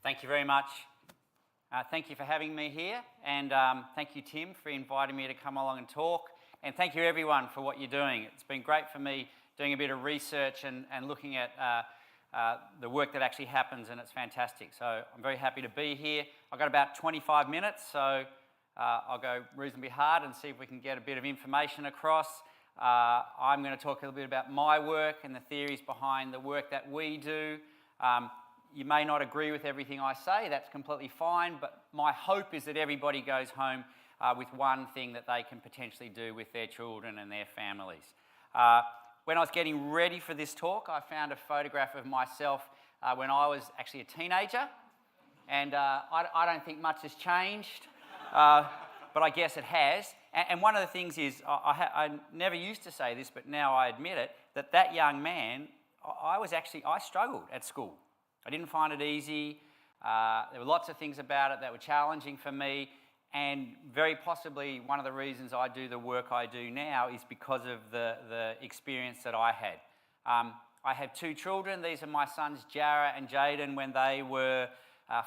Thank you very much. Thank you for having me here, and thank you, Tim, for inviting me to come along and talk. And thank you, everyone, for what you're doing. It's been great for me doing a bit of research and looking at the work that actually happens, and it's fantastic. So I'm very happy to be here. I've got about 25 minutes, so I'll go reasonably hard and see if we can get a bit of information across. I'm going to talk a little bit about my work and the theories behind the work that we do. You may not agree with everything I say, that's completely fine, but my hope is that everybody goes home with one thing that they can potentially do with their children and their families. When I was getting ready for this talk, I found a photograph of myself when I was actually a teenager, and I don't think much has changed, but I guess it has. And one of the things is, I never used to say this, but now I admit it, that young man, I struggled at school. I didn't find it easy. There were lots of things about it that were challenging for me, and very possibly one of the reasons I do the work I do now is because of the experience that I had. I have two children. These are my sons, Jarrah and Jaden, when they were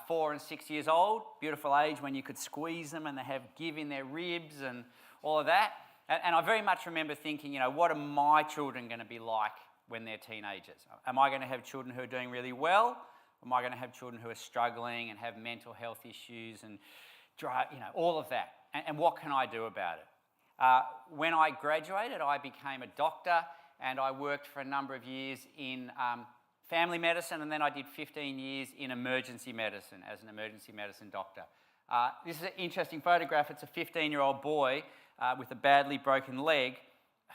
4 and 6 years old. Beautiful age when you could squeeze them and they have give in their ribs and all of that. And I very much remember thinking, what are my children going to be like when they're teenagers? Am I going to have children who are doing really well? Or am I going to have children who are struggling and have mental health issues and all of that? And what can I do about it? When I graduated, I became a doctor, and I worked for a number of years in family medicine, and then I did 15 years in emergency medicine as an emergency medicine doctor. This is an interesting photograph. It's a 15-year-old boy with a badly broken leg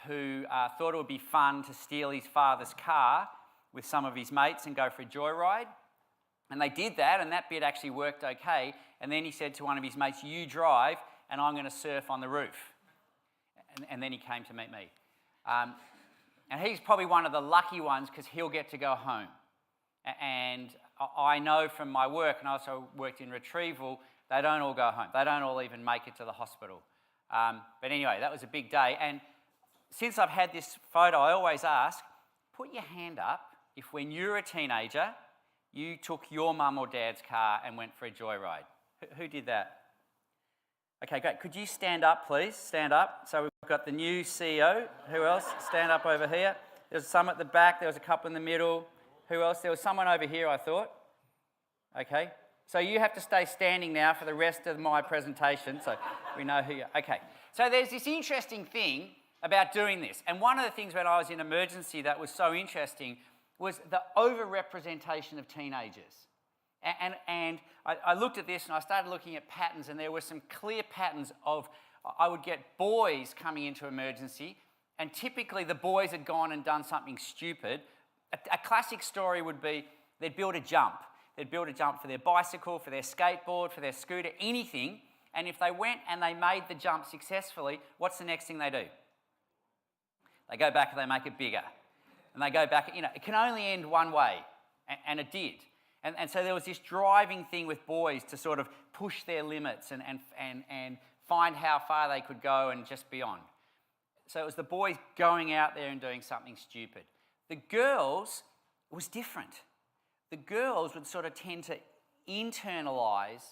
who thought it would be fun to steal his father's car with some of his mates and go for a joyride. And they did that, and that bit actually worked okay. And then he said to one of his mates, "You drive, and I'm going to surf on the roof." And then he came to meet me. And he's probably one of the lucky ones because he'll get to go home. And I know from my work, and I also worked in retrieval, they don't all go home. They don't all even make it to the hospital. But anyway, that was a big day. And since I've had this photo, I always ask, put your hand up if when you were a teenager, you took your mum or dad's car and went for a joyride. Who did that? Okay, great. Could you stand up, please? Stand up. So we've got the new CEO. Who else? Stand up over here. There's some at the back. There was a couple in the middle. Who else? There was someone over here, I thought. Okay. So you have to stay standing now for the rest of my presentation, so we know who you are. Okay. So there's this interesting thing about doing this. And one of the things when I was in emergency that was so interesting was the overrepresentation of teenagers. And I looked at this and I started looking at patterns, and there were some clear patterns of, I would get boys coming into emergency, and typically the boys had gone and done something stupid. A classic story would be they'd build a jump. They'd build a jump for their bicycle, for their skateboard, for their scooter, anything. And if they went and they made the jump successfully, what's the next thing they do? They go back and they make it bigger. And they go back, it can only end one way, and it did. And so there was this driving thing with boys to sort of push their limits and find how far they could go and just beyond. So it was the boys going out there and doing something stupid. The girls was different. The girls would sort of tend to internalise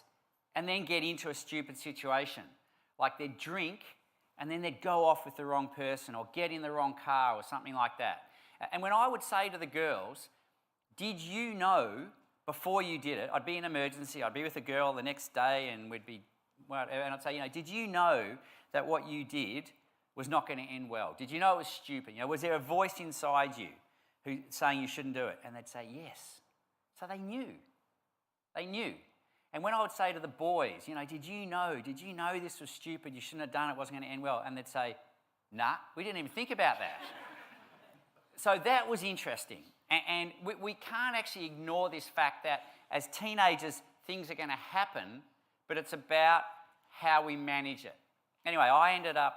and then get into a stupid situation. Like they'd drink and then they'd go off with the wrong person or get in the wrong car or something like that. And when I would say to the girls, did you know before you did it, I'd be in emergency, I'd be with a girl the next day and we'd be, and I'd say, did you know that what you did was not going to end well? Did you know it was stupid? Was there a voice inside you who saying you shouldn't do it? And they'd say, yes. So they knew. They knew. And when I would say to the boys, did you know this was stupid, you shouldn't have done it, it wasn't going to end well? And they'd say, nah, we didn't even think about that. So that was interesting. And we can't actually ignore this fact that as teenagers, things are going to happen, but it's about how we manage it. Anyway, I ended up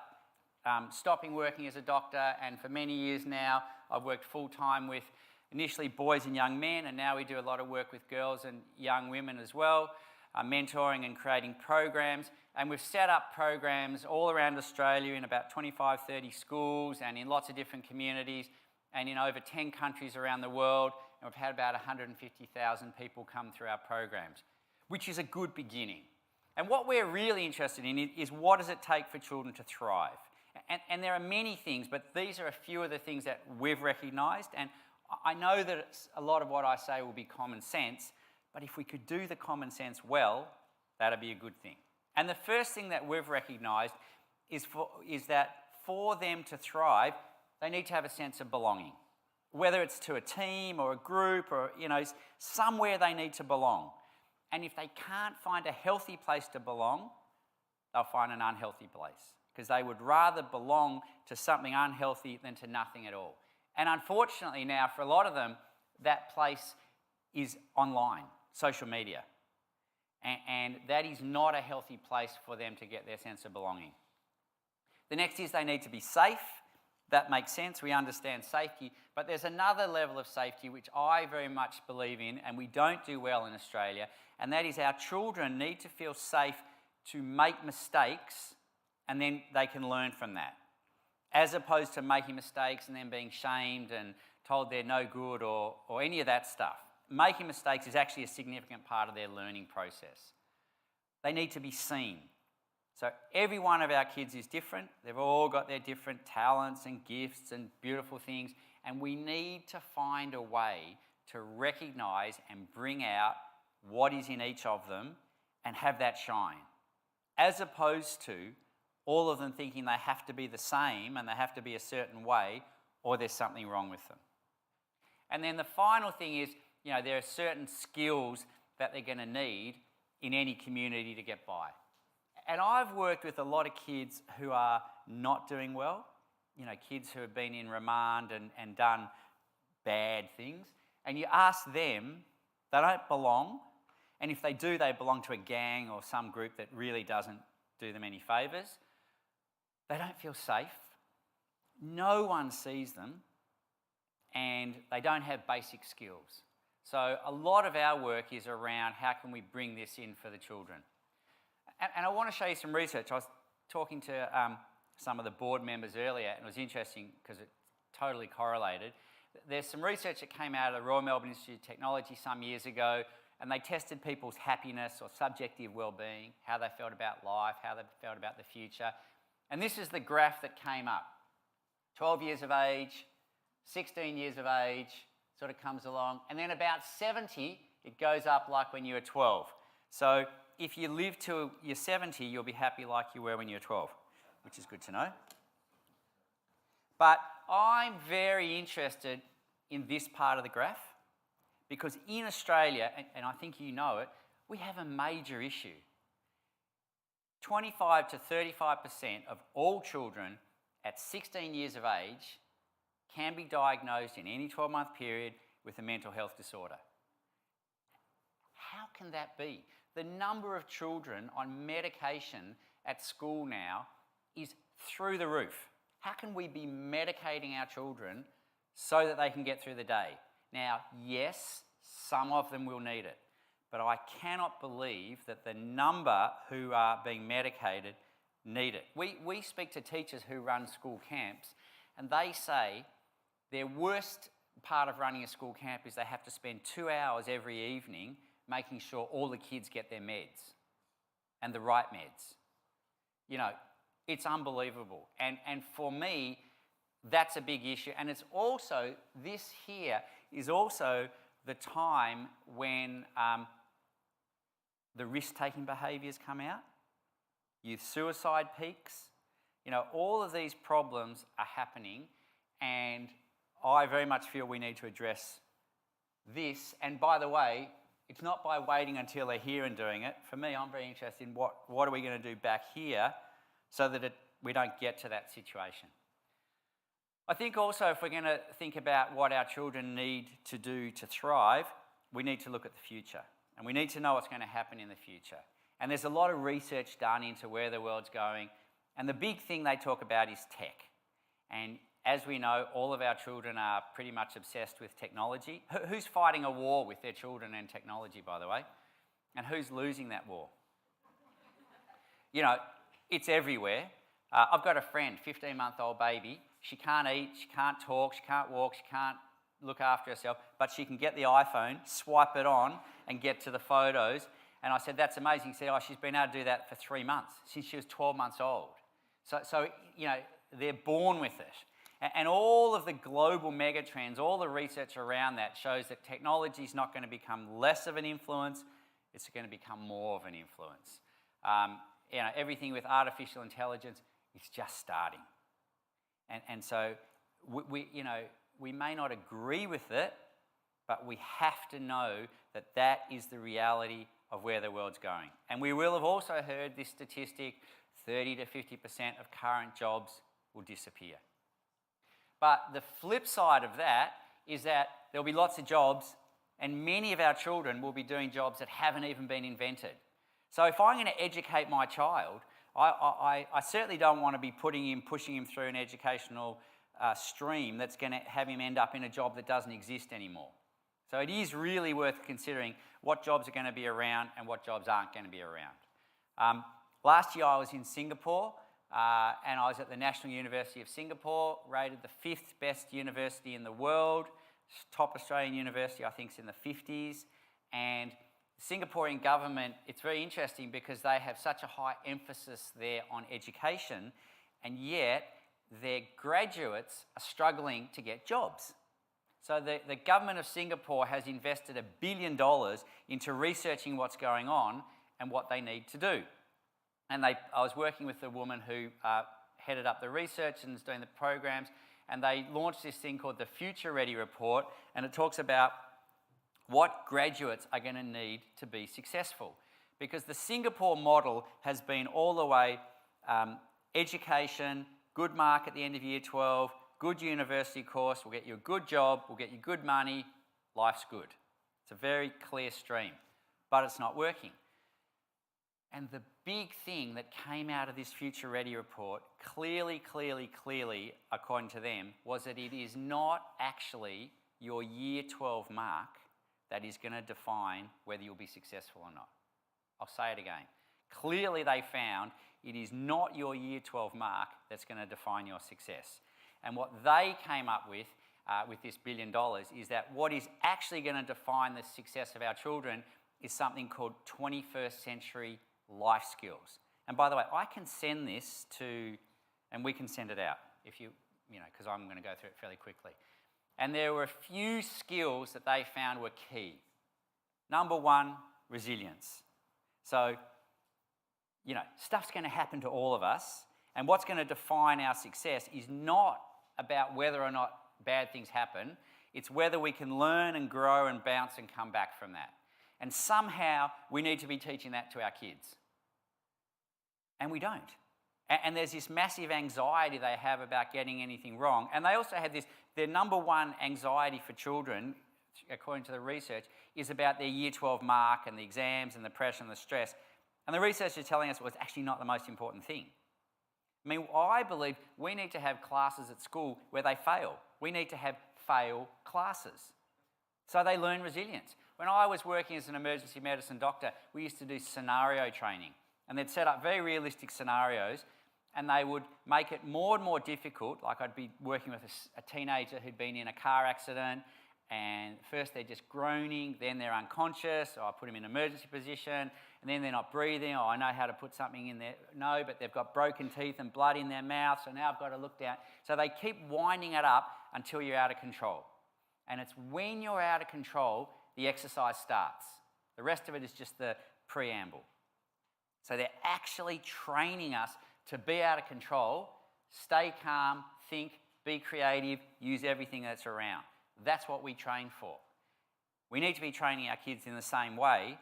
stopping working as a doctor, and for many years now, I've worked full-time with initially boys and young men, and now we do a lot of work with girls and young women as well, mentoring and creating programs. And we've set up programs all around Australia in about 25, 30 schools and in lots of different communities, and in over 10 countries around the world, and we've had about 150,000 people come through our programs, which is a good beginning. And what we're really interested in is what does it take for children to thrive? And there are many things, but these are a few of the things that we've recognised. And I know that a lot of what I say will be common sense, but if we could do the common sense well, that'd be a good thing. And the first thing that we've recognised is that for them to thrive, they need to have a sense of belonging. Whether it's to a team or a group or, somewhere they need to belong. And if they can't find a healthy place to belong, they'll find an unhealthy place, because they would rather belong to something unhealthy than to nothing at all. And unfortunately now, for a lot of them, that place is online, social media. And that is not a healthy place for them to get their sense of belonging. The next is they need to be safe. That makes sense. We understand safety. But there's another level of safety which I very much believe in, and we don't do well in Australia, and that is our children need to feel safe to make mistakes, and then they can learn from that, as opposed to making mistakes and then being shamed and told they're no good or any of that stuff. Making mistakes is actually a significant part of their learning process. They need to be seen. So every one of our kids is different. They've all got their different talents and gifts and beautiful things, and we need to find a way to recognise and bring out what is in each of them and have that shine, as opposed to all of them thinking they have to be the same and they have to be a certain way or there's something wrong with them. And then the final thing is, there are certain skills that they're going to need in any community to get by. And I've worked with a lot of kids who are not doing well, kids who have been in remand and done bad things, and you ask them, they don't belong, and if they do, they belong to a gang or some group that really doesn't do them any favours. They don't feel safe. No one sees them, and they don't have basic skills. So a lot of our work is around how can we bring this in for the children. And I want to show you some research. I was talking to some of the board members earlier, and it was interesting because it totally correlated. There's some research that came out of the Royal Melbourne Institute of Technology some years ago, and they tested people's happiness or subjective well-being, how they felt about life, how they felt about the future. And this is the graph that came up. 12 years of age, 16 years of age, sort of comes along, and then about 70, it goes up like when you were 12. So if you live till you're 70, you'll be happy like you were when you were 12, which is good to know. But I'm very interested in this part of the graph, because in Australia, and I think you know it, we have a major issue. 25 to 35% of all children at 16 years of age can be diagnosed in any 12-month period with a mental health disorder. How can that be? The number of children on medication at school now is through the roof. How can we be medicating our children so that they can get through the day? Now, yes, some of them will need it, but I cannot believe that the number who are being medicated need it. We speak to teachers who run school camps, and they say their worst part of running a school camp is they have to spend 2 hours every evening making sure all the kids get their meds and the right meds. It's unbelievable. And for me, that's a big issue. And it's also, this here is also the time when the risk-taking behaviours come out, youth suicide peaks. All of these problems are happening, and I very much feel we need to address this. And by the way, it's not by waiting until they're here and doing it. For me, I'm very interested in what are we going to do back here so that we don't get to that situation. I think also if we're going to think about what our children need to do to thrive, we need to look at the future. And we need to know what's going to happen in the future. And there's a lot of research done into where the world's going. And the big thing they talk about is tech. And as we know, all of our children are pretty much obsessed with technology. Who's fighting a war with their children and technology, by the way? And who's losing that war? It's everywhere. I've got a friend, 15-month-old baby. She can't eat, she can't talk, she can't walk, she can't look after herself, but she can get the iPhone, swipe it on, and get to the photos. And I said, that's amazing. He said, oh, she's been able to do that for 3 months, since she was 12 months old. So they're born with it. And all of the global megatrends, all the research around that shows that technology is not going to become less of an influence, it's going to become more of an influence. Everything with artificial intelligence is just starting. And so we may not agree with it, but we have to know that that is the reality of where the world's going. And we will have also heard this statistic, 30 to 50% of current jobs will disappear. But the flip side of that is that there'll be lots of jobs, and many of our children will be doing jobs that haven't even been invented. So if I'm going to educate my child, I certainly don't want to be pushing him through an educational stream that's going to have him end up in a job that doesn't exist anymore. So it is really worth considering what jobs are going to be around and what jobs aren't going to be around. Last year I was in Singapore and I was at the National University of Singapore, rated the 5th best university in the world. Top Australian university, I think, is in the 50s. And the Singaporean government, it's very interesting because they have such a high emphasis there on education, and yet their graduates are struggling to get jobs. So the government of Singapore has invested $1 billion into researching what's going on and what they need to do. And I was working with the woman who headed up the research and is doing the programs, and they launched this thing called the Future Ready Report, and it talks about what graduates are going to need to be successful. Because the Singapore model has been all the way education, good mark at the end of year 12, good university course, will get you a good job, will get you good money, life's good. It's a very clear stream, but it's not working. And the big thing that came out of this Future Ready report, clearly, according to them, was that it is not actually your year 12 mark that is going to define whether you'll be successful or not. I'll say it again. Clearly they found it is not your year 12 mark that's going to define your success. And what they came up with this $1 billion is that what is actually going to define the success of our children is something called 21st century life skills. And by the way, I can send this to, and we can send it out if because I'm going to go through it fairly quickly. And there were a few skills that they found were key. Number one, resilience. So, stuff's going to happen to all of us, and what's going to define our success is not about whether or not bad things happen, it's whether we can learn and grow and bounce and come back from that. And somehow we need to be teaching that to our kids. And we don't. And there's this massive anxiety they have about getting anything wrong. And they also have their number one anxiety for children, according to the research, is about their year 12 mark and the exams and the pressure and the stress. And the research is telling us it was actually not the most important thing. I mean, I believe we need to have classes at school where they fail. We need to have fail classes. So they learn resilience. When I was working as an emergency medicine doctor, we used to do scenario training. And they'd set up very realistic scenarios, and they would make it more and more difficult. Like I'd be working with a teenager who'd been in a car accident, and first they're just groaning, then they're unconscious, or I put them in an emergency position, and then they're not breathing, or I know how to put something in there. No, but they've got broken teeth and blood in their mouth, so now I've got to look down. So they keep winding it up until you're out of control. And it's when you're out of control, the exercise starts. The rest of it is just the preamble. So they're actually training us to be out of control, stay calm, think, be creative, use everything that's around. That's what we train for. We need to be training our kids in the same way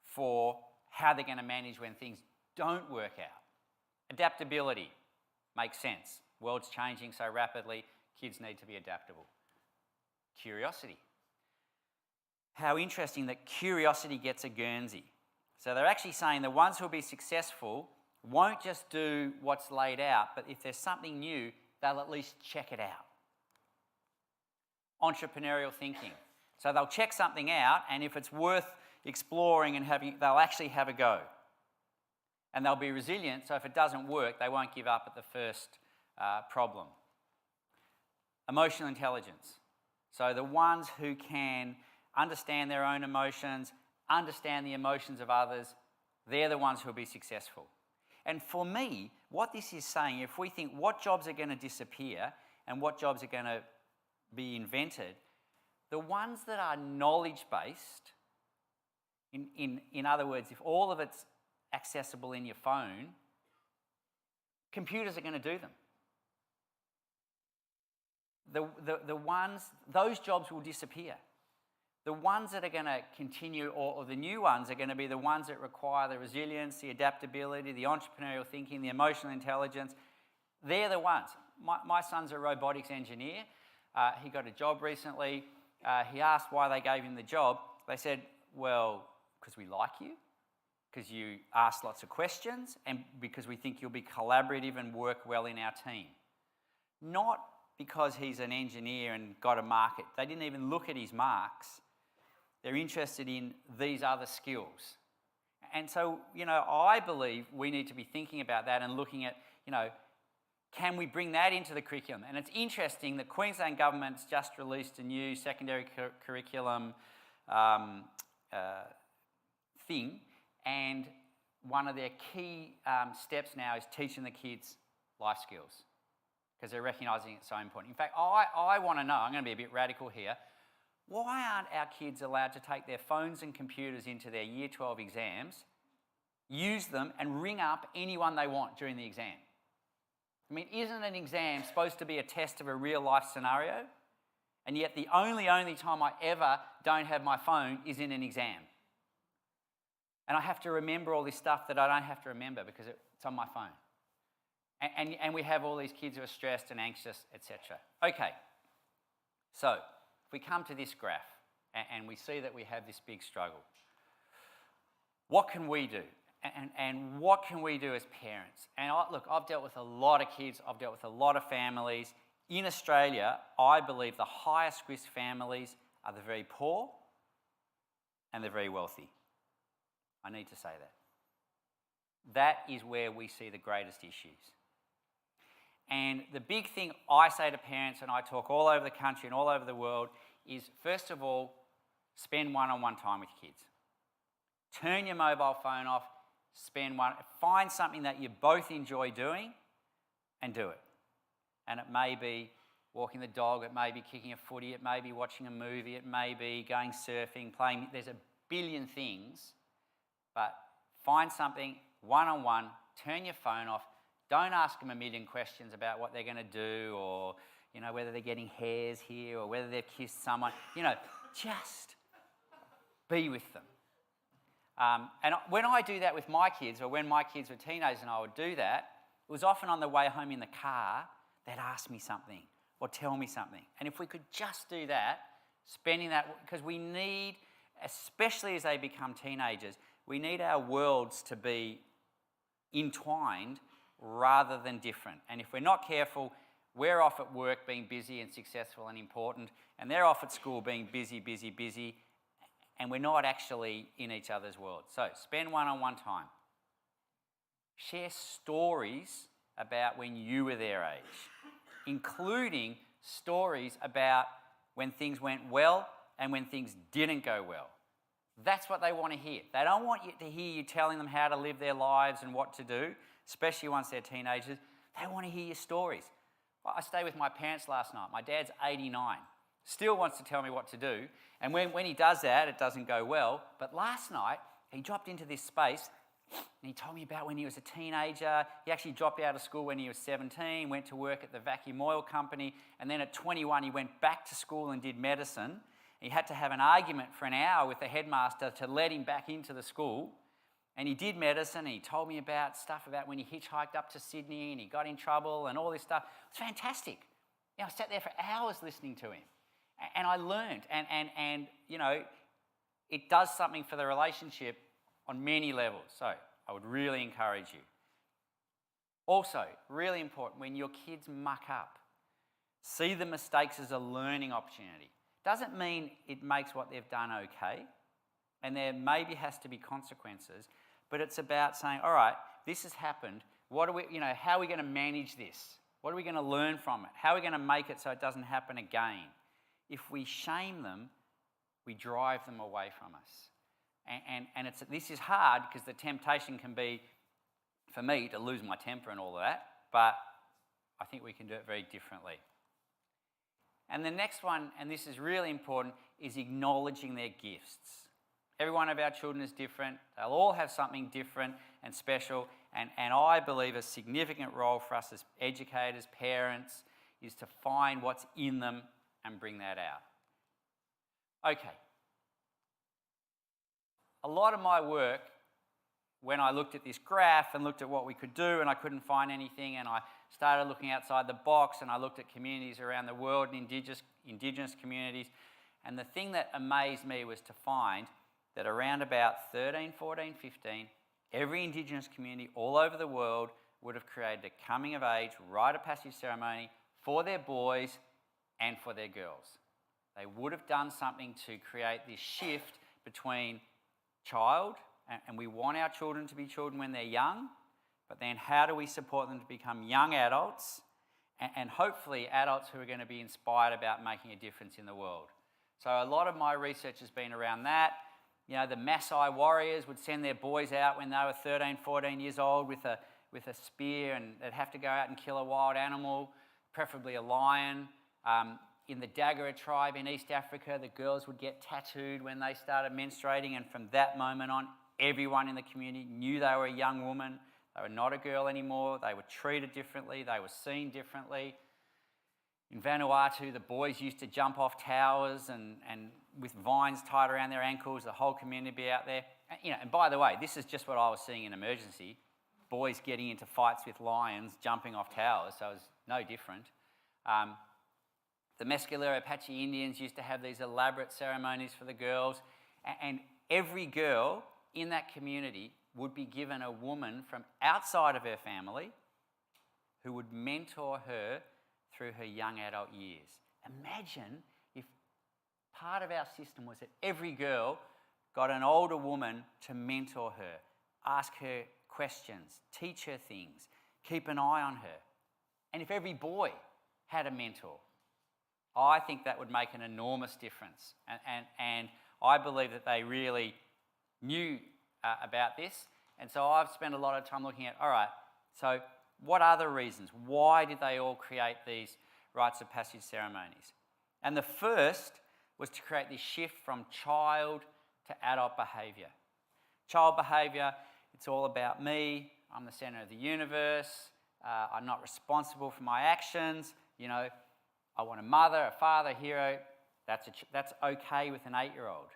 for how they're going to manage when things don't work out. Adaptability makes sense. World's changing so rapidly, kids need to be adaptable. Curiosity. How interesting that curiosity gets a Guernsey. So they're actually saying the ones who will be successful won't just do what's laid out, but if there's something new, they'll at least check it out. Entrepreneurial thinking. So they'll check something out, and if it's worth exploring and they'll actually have a go. And they'll be resilient, so if it doesn't work, they won't give up at the first problem. Emotional intelligence. So the ones who can understand their own emotions, understand the emotions of others, they're the ones who will be successful. And for me, what this is saying, if we think what jobs are going to disappear and what jobs are going to be invented, the ones that are knowledge-based, in other words, if all of it's accessible in your phone, computers are going to do them. Those jobs will disappear. The ones that are going to continue, or the new ones, are going to be the ones that require the resilience, the adaptability, the entrepreneurial thinking, the emotional intelligence. They're the ones. My son's a robotics engineer. He got a job recently. He asked why they gave him the job. They said, well, because we like you, because you ask lots of questions, and because we think you'll be collaborative and work well in our team. Not because he's an engineer and got a market. They didn't even look at his marks. They're interested in these other skills. And so, I believe we need to be thinking about that and looking at, can we bring that into the curriculum? And it's interesting that Queensland Government's just released a new secondary curriculum thing, and one of their key steps now is teaching the kids life skills, because they're recognising it's so important. In fact, I want to know, I'm going to be a bit radical here, why aren't our kids allowed to take their phones and computers into their Year 12 exams, use them and ring up anyone they want during the exam? I mean, isn't an exam supposed to be a test of a real life scenario? And yet the only time I ever don't have my phone is in an exam. And I have to remember all this stuff that I don't have to remember because it's on my phone. And we have all these kids who are stressed and anxious, etc. Okay, so if we come to this graph and we see that we have this big struggle, what can we do? And what can we do as parents? And I've dealt with a lot of kids, I've dealt with a lot of families. In Australia, I believe the highest risk families are the very poor and the very wealthy. I need to say that. That is where we see the greatest issues. And the big thing I say to parents, and I talk all over the country and all over the world, is first of all, spend one-on-one time with kids. Turn your mobile phone off, find something that you both enjoy doing and do it. And it may be walking the dog, it may be kicking a footy, it may be watching a movie, it may be going surfing, playing, there's a billion things, but find something one-on-one, turn your phone off, don't ask them a million questions about what they're going to do or, whether they're getting hairs here or whether they've kissed someone. Just be with them. And when I do that with my kids, or when my kids were teenagers and I would do that, it was often on the way home in the car, they'd ask me something or tell me something. And if we could just do that, spending that, because we need, especially as they become teenagers, we need our worlds to be entwined rather than different. And if we're not careful, we're off at work being busy and successful and important, and they're off at school being busy, and we're not actually in each other's world. So spend one-on-one time. Share stories about when you were their age, including stories about when things went well and when things didn't go well. That's what they want to hear. They don't want you to hear you telling them how to live their lives and what to do, especially once they're teenagers. They want to hear your stories. I stayed with my parents last night. My dad's 89. Still wants to tell me what to do. And when he does that, it doesn't go well. But last night, he dropped into this space and he told me about when he was a teenager. He actually dropped out of school when he was 17, went to work at the vacuum oil company, and then at 21 he went back to school and did medicine. He had to have an argument for an hour with the headmaster to let him back into the school. And he did medicine, and he told me about stuff about when he hitchhiked up to Sydney and he got in trouble and all this stuff. It was fantastic. I sat there for hours listening to him. And I learned, and it does something for the relationship on many levels. So I would really encourage you. Also, really important, when your kids muck up, see the mistakes as a learning opportunity. Doesn't mean it makes what they've done okay, and there maybe has to be consequences, but it's about saying, all right, this has happened. What are we, how are we going to manage this? What are we going to learn from it? How are we going to make it so it doesn't happen again? if we shame them, we drive them away from us. And this is hard because the temptation can be, for me, to lose my temper and all of that, but I think we can do it very differently. And the next one, and this is really important, is acknowledging their gifts. Every one of our children is different. They'll all have something different and special. And I believe a significant role for us as educators, parents, is to find what's in them and bring that out. Okay. A lot of my work, when I looked at this graph and looked at what we could do and I couldn't find anything, and I started looking outside the box and I looked at communities around the world and Indigenous communities, and the thing that amazed me was to find that around about 13, 14, 15, every Indigenous community all over the world would have created a coming of age, rite of passage ceremony for their boys and for their girls. They would have done something to create this shift between child, and we want our children to be children when they're young, but then how do we support them to become young adults and hopefully adults who are going to be inspired about making a difference in the world. So a lot of my research has been around that. You know, the Maasai warriors would send their boys out when they were 13, 14 years old with a spear, and they'd have to go out and kill a wild animal, preferably a lion. In the Dagara tribe in East Africa, the girls would get tattooed when they started menstruating, and from that moment on, everyone in the community knew they were a young woman. They were not a girl anymore. They were treated differently. They were seen differently. In Vanuatu, the boys used to jump off towers and with vines tied around their ankles, the whole community would be out there. And by the way, this is just what I was seeing in emergency. Boys getting into fights with lions, jumping off towers, so it was no different. The Mescalero Apache Indians used to have these elaborate ceremonies for the girls, and every girl in that community would be given a woman from outside of her family who would mentor her through her young adult years. Imagine if part of our system was that every girl got an older woman to mentor her, ask her questions, teach her things, keep an eye on her. And if every boy had a mentor, I think that would make an enormous difference. And I believe that they really knew about this. And so I've spent a lot of time looking at, all right, so what are the reasons? Why did they all create these rites of passage ceremonies? And the first was to create this shift from child to adult behaviour. Child behaviour, it's all about me. I'm the centre of the universe. I'm not responsible for my actions. You know, I want a mother, a father, a hero. That's okay with an 8-year-old.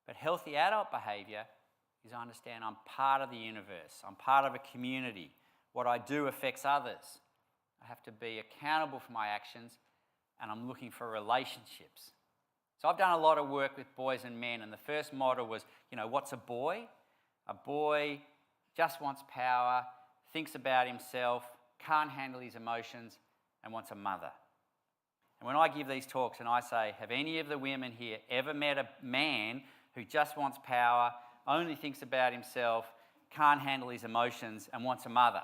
But healthy adult behaviour is I understand I'm part of the universe. I'm part of a community. What I do affects others. I have to be accountable for my actions, and I'm looking for relationships. So I've done a lot of work with boys and men, and the first model was, what's a boy? A boy just wants power, thinks about himself, can't handle his emotions, and wants a mother. And when I give these talks and I say, have any of the women here ever met a man who just wants power, only thinks about himself, can't handle his emotions, and wants a mother?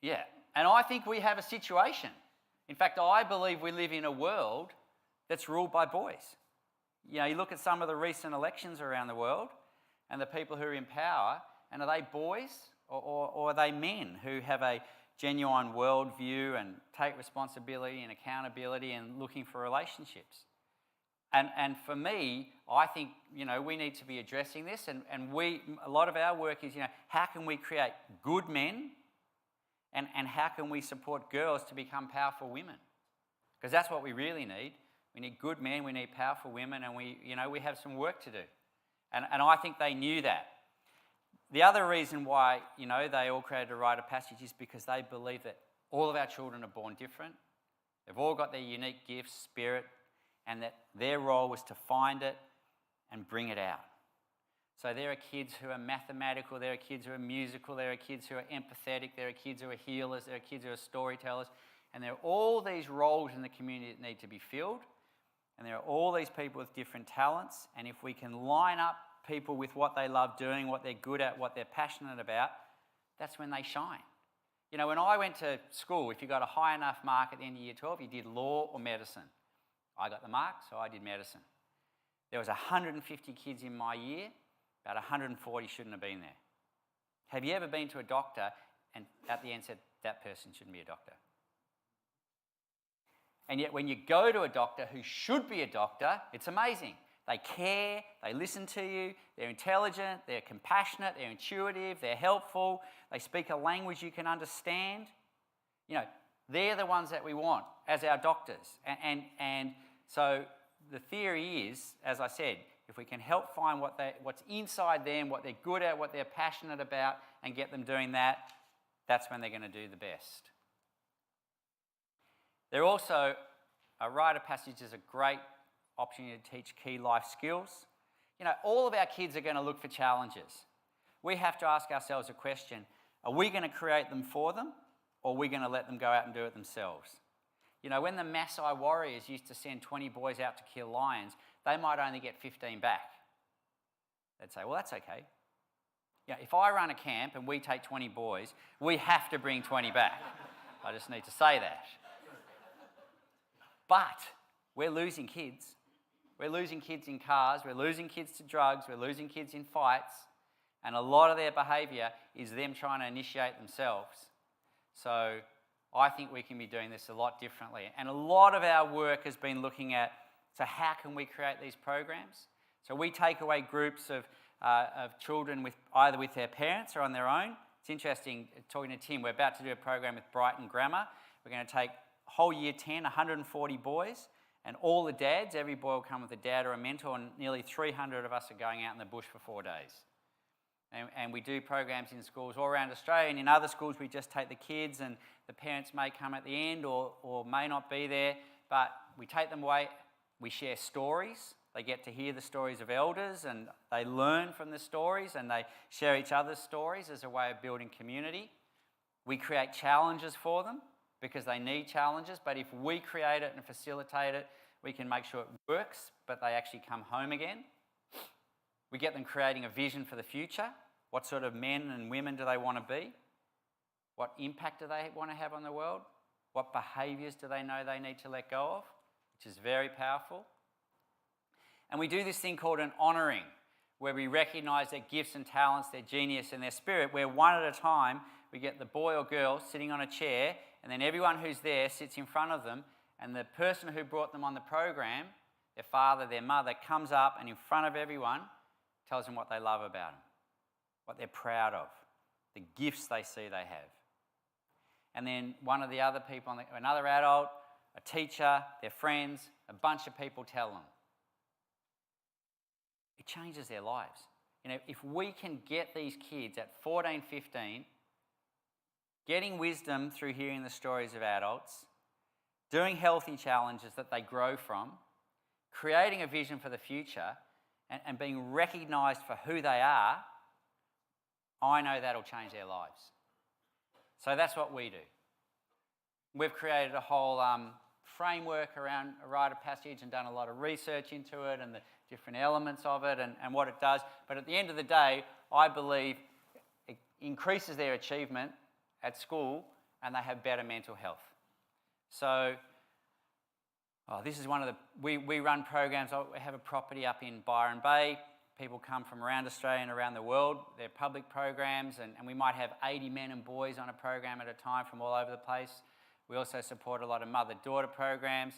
Yeah, and I think we have a situation. In fact, I believe we live in a world that's ruled by boys. You look at some of the recent elections around the world and the people who are in power, and are they boys or are they men who have a genuine worldview and take responsibility and accountability and looking for relationships? And for me, I think, we need to be addressing this, and a lot of our work is, how can we create good men and how can we support girls to become powerful women? Because that's what we really need. We need good men, we need powerful women, and we have some work to do. And I think they knew that. The other reason why, they all created a rite of passage is because they believe that all of our children are born different. They've all got their unique gifts, spirit, and that their role was to find it and bring it out. So there are kids who are mathematical, there are kids who are musical, there are kids who are empathetic, there are kids who are healers, there are kids who are storytellers, and there are all these roles in the community that need to be filled, and there are all these people with different talents, and if we can line up people with what they love doing, what they're good at, what they're passionate about, that's when they shine. You know, when I went to school, if you got a high enough mark at the end of year 12, you did law or medicine. I got the mark, so I did medicine. There was 150 kids in my year, about 140 shouldn't have been there. Have you ever been to a doctor and at the end said, that person shouldn't be a doctor? And yet when you go to a doctor who should be a doctor, it's amazing. They care, they listen to you, they're intelligent, they're compassionate, they're intuitive, they're helpful, they speak a language you can understand. You know, they're the ones that we want as our doctors. And so the theory is, as I said, if we can help find what's inside them, what they're good at, what they're passionate about, and get them doing that, that's when they're going to do the best. They're also, a rite of passage is a great opportunity to teach key life skills. You know, all of our kids are going to look for challenges. We have to ask ourselves a question, are we going to create them for them, or are we going to let them go out and do it themselves? You know, when the Maasai warriors used to send 20 boys out to kill lions, they might only get 15 back. They'd say, well, that's okay. You know, if I run a camp and we take 20 boys, we have to bring 20 back. I just need to say that. But we're losing kids. We're losing kids in cars, we're losing kids to drugs, we're losing kids in fights, and a lot of their behaviour is them trying to initiate themselves. So I think we can be doing this a lot differently. And a lot of our work has been looking at, so how can we create these programs? So we take away groups of children either with their parents or on their own. It's interesting, talking to Tim, we're about to do a program with Brighton Grammar. We're going to take whole year 10, 140 boys, and all the dads, every boy will come with a dad or a mentor, and nearly 300 of us are going out in the bush for 4 days. And we do programs in schools all around Australia, and in other schools we just take the kids and the parents may come at the end or may not be there, but we take them away, we share stories, they get to hear the stories of elders and they learn from the stories and they share each other's stories as a way of building community. We create challenges for them, because they need challenges, but if we create it and facilitate it, we can make sure it works, but they actually come home again. We get them creating a vision for the future. What sort of men and women do they want to be? What impact do they want to have on the world? What behaviours do they know they need to let go of? Which is very powerful. And we do this thing called an honouring, where we recognise their gifts and talents, their genius and their spirit, where one at a time we get the boy or girl sitting on a chair, and then everyone who's there sits in front of them, and the person who brought them on the program, their father, their mother, comes up and in front of everyone tells them what they love about them, what they're proud of, the gifts they see they have. And then one of the other people, another adult, a teacher, their friends, a bunch of people tell them. It changes their lives. You know, if we can get these kids at 14, 15, getting wisdom through hearing the stories of adults, doing healthy challenges that they grow from, creating a vision for the future, and being recognised for who they are, I know that'll change their lives. So that's what we do. We've created a whole framework around a rite of passage and done a lot of research into it and the different elements of it and what it does. But at the end of the day, I believe it increases their achievement at school and they have better mental health. So this is one of the... We run programs. We have a property up in Byron Bay. People come from around Australia and around the world. They're public programs and we might have 80 men and boys on a program at a time from all over the place. We also support a lot of mother-daughter programs.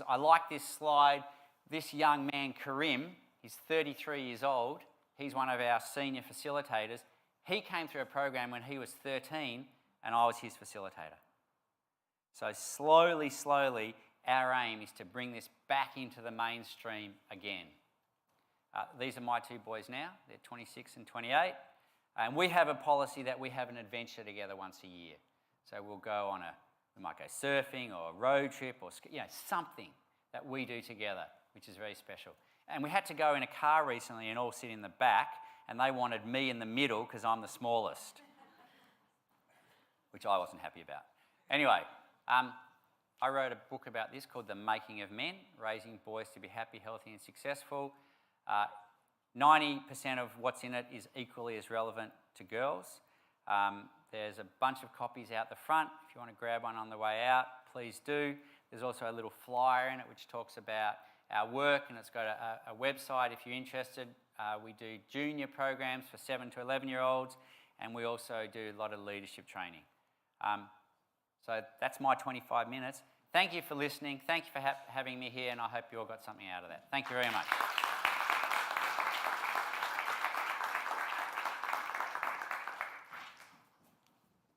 I like this slide. This young man, Karim, he's 33 years old. He's one of our senior facilitators. He came through a program when he was 13 and I was his facilitator. So slowly, our aim is to bring this back into the mainstream again. These are my two boys now. They're 26 and 28. And we have a policy that we have an adventure together once a year. So we might go surfing or a road trip or something that we do together, which is very special. And we had to go in a car recently and all sit in the back, and they wanted me in the middle because I'm the smallest, which I wasn't happy about. Anyway, I wrote a book about this called The Making of Men, Raising Boys to be Happy, Healthy and Successful. 90% of what's in it is equally as relevant to girls. There's a bunch of copies out the front. If you want to grab one on the way out, please do. There's also a little flyer in it which talks about our work, and it's got a website if you're interested. We do junior programs for 7 to 11-year-olds, and we also do a lot of leadership training. So that's my 25 minutes. Thank you for listening. Thank you for having me here, and I hope you all got something out of that. Thank you very much.